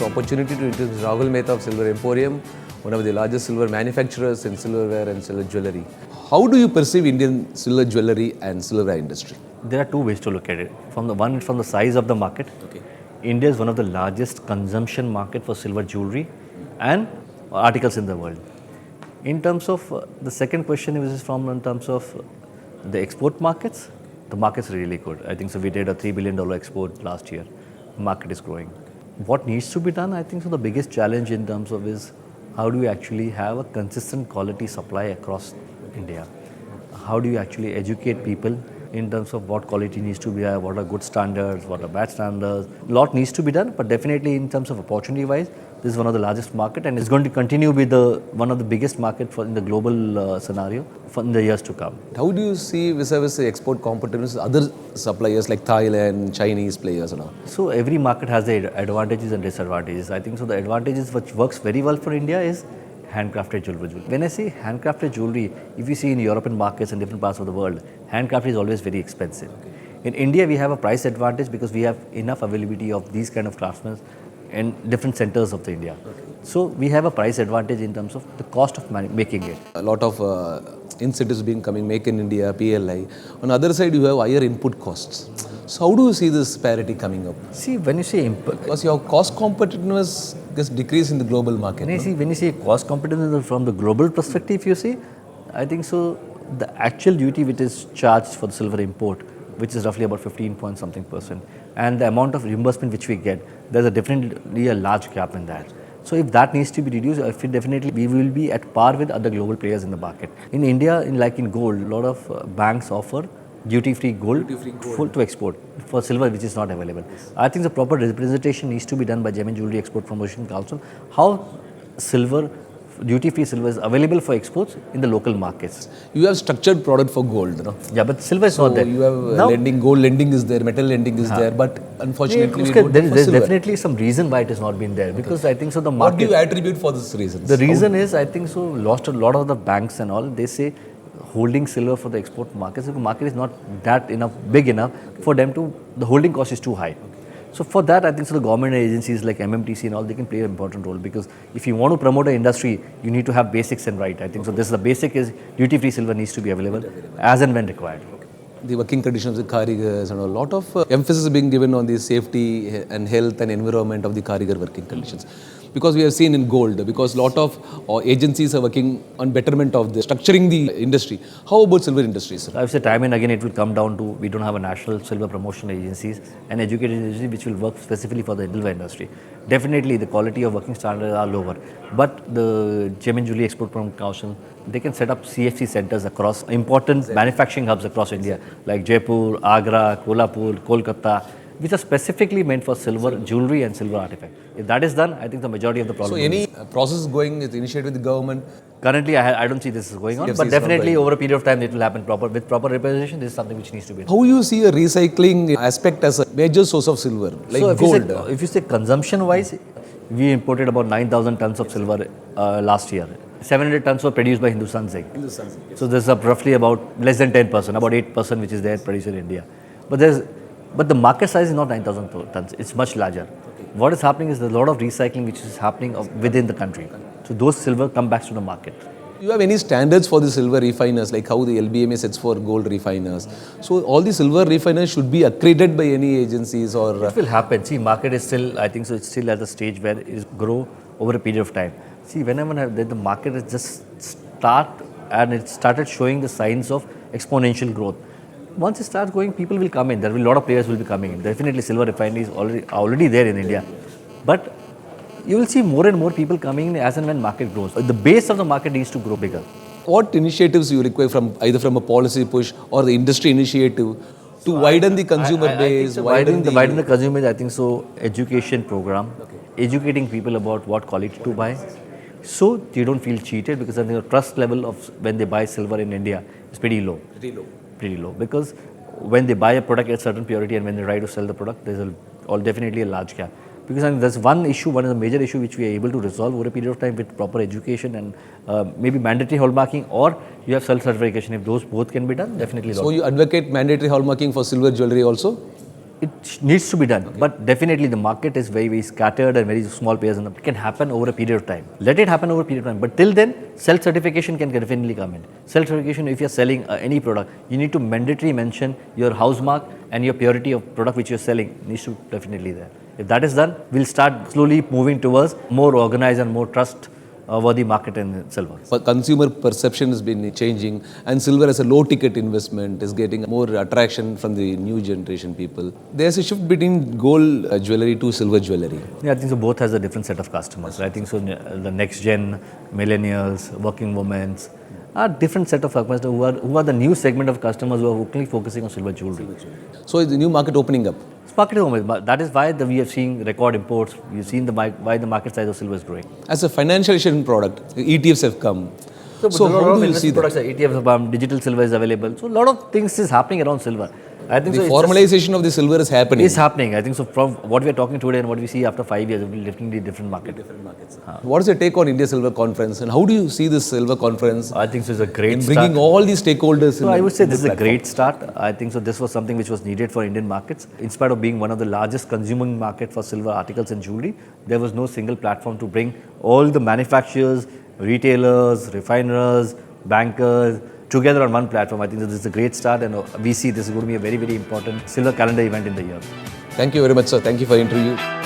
this opportunity to introduce Rahul Mehta of Silver Emporium, one of the largest silver manufacturers in silverware and silver jewellery. How do you perceive Indian silver jewellery and silverware industry? There are two ways to look at it. From the size of the market. Okay. India is one of the largest consumption market for silver jewelry and articles in the world. In terms of the second question is in terms of the export markets, the market's really good. I think so. We did a $3 billion export last year. The market is growing. What needs to be done? I think so. The biggest challenge in terms of is how do you actually have a consistent quality supply across India? How do you actually educate people in terms of what quality needs to be, what are good standards, what are bad standards? A lot needs to be done, but definitely in terms of opportunity-wise, this is one of the largest market and it's going to continue to be one of the biggest market in the global scenario in the years to come. How do you see vis-a-vis the export competitiveness other suppliers like Thailand, Chinese players and all? So every market has the advantages and disadvantages. I think so the advantages which works very well for India is handcrafted jewelry. When I say handcrafted jewelry, if you see in European markets and different parts of the world, handcrafted is always very expensive. In India, we have a price advantage because we have enough availability of these kind of craftsmen in different centers of the India. So we have a price advantage in terms of the cost of making it. A lot of incentives being coming, Make in India, PLI. On the other side, you have higher input costs. So how do you see this parity coming up? See, when you say because your cost competitiveness gets decreased in the global market. When you say cost competitiveness from the global perspective, you see, I think so the actual duty which is charged for the silver import, which is roughly about 15 point something %, and the amount of reimbursement which we get, there's definitely a large gap in that. So if that needs to be reduced, I feel definitely we will be at par with other global players in the market. In India, like in gold, a lot of banks offer duty-free gold full to export for silver, which is not available. I think the proper representation needs to be done by Gem & Jewellery Export Promotion Council. How silver, duty-free silver is available for exports in the local markets. You have structured product for gold, no? Yeah, but silver is not there. You have lending, gold lending is there, metal lending is there, but unfortunately there's definitely some reason why it has not been there because I think so the market. What do you attribute for this reason? The reason is I think so lost a lot of the banks and all. They say holding silver for the export markets, the market is not that big enough for them to, the holding cost is too high. So for that, I think so the government agencies like MMTC and all, they can play an important role because if you want to promote an industry, you need to have basics and right. I think so this is the basic is duty-free silver needs to be available as and when required. The working conditions of the karigars and a lot of emphasis being given on the safety and health and environment of the karigar working conditions. Because we have seen in gold, because a lot of agencies are working on betterment of the structuring the industry. How about silver industry, sir? I would say time and again it will come down to we don't have a national silver promotion agencies and education agencies which will work specifically for the silver industry. Definitely the quality of working standards are lower, but the Gem & Jewellery Export Promotion Council, they can set up CFC centers across important manufacturing hubs across India like Jaipur, Agra, Kolhapur, Kolkata, which are specifically meant for silver jewelry and silver artifacts. If that is done, I think the majority of the problem. So any process going is initiated with the government? Currently, I don't see this is going on, but definitely over a period of time it will happen with proper representation. This is something which needs to be done. How you see a recycling aspect as a major source of silver, like so gold? If you say consumption-wise, we imported about 9,000 tons of silver last year. 700 tons were produced by Hindustan Zinc. So there's roughly about less than 10%, about 8% which is there produced in India. But the market size is not 9,000 tons, it's much larger. What is happening is there's a lot of recycling which is happening within the country. So those silver come back to the market. Do you have any standards for the silver refiners, like how the LBMA sets for gold refiners? So all the silver refiners should be accredited by any agencies or... It will happen. See, market is still, I think so, it's still at a stage where it is grow over a period of time. See, whenever the market is just it started showing the signs of exponential growth. Once it starts going, people will come in. There will be a lot of players will be coming in. Definitely, silver refinery is already there in India. But you will see more and more people coming in as and when market grows. The base of the market needs to grow bigger. What initiatives you require from either from a policy push or the industry initiative to widen the consumer base? Widen the consumer base, I think so. Education program, educating people about what quality to buy, so they don't feel cheated because I think the trust level of when they buy silver in India is pretty low. Pretty low because when they buy a product at certain purity and when they try to sell the product, there's definitely a large gap. Because I mean, there's one is a major issue which we are able to resolve over a period of time with proper education and maybe mandatory hallmarking, or you have self-certification. If those both can be done, definitely. So you advocate mandatory hallmarking for silver jewelry also? needs to be done, but definitely the market is very, very scattered and very small players, and it can happen over a period of time. Let it happen over a period of time, but till then, self-certification can definitely come in. Self-certification, if you're selling any product, you need to mandatory mention your house mark and your purity of product which you're selling needs to definitely there. If that is done, we'll start slowly moving towards more organized and more trust worthy market in silver. But consumer perception has been changing, and silver as a low ticket investment is getting more attraction from the new generation people. There's a shift between gold jewelry to silver jewelry. Yeah, I think so. Both has a different set of customers. I think so. The next gen, millennials, working women, are different set of customers who are the new segment of customers who are only focusing on silver jewelry. So is the new market opening up? Market is open, but that is why we are seeing record imports. We've seen why the market size of silver is growing. As a financialization product, ETFs have come. So how do you see that? Products, ETFs have come, digital silver is available. So a lot of things is happening around silver. I think The so. formalization of the silver is happening. It's happening. I think so. From what we are talking today and what we see after 5 years, it will definitely be different market. What is your take on India Silver Conference, and how do you see this Silver Conference I think so. It's a great in start. bringing all these stakeholders? So I would say this is a great start. I think so. This was something which was needed for Indian markets. In spite of being one of the largest consuming market for silver articles and jewelry, there was no single platform to bring all the manufacturers, retailers, refiners, bankers together on one platform. I think this is a great start, and we see this is going to be a very, very important silver calendar event in the year. Thank you very much, sir. Thank you for the interview.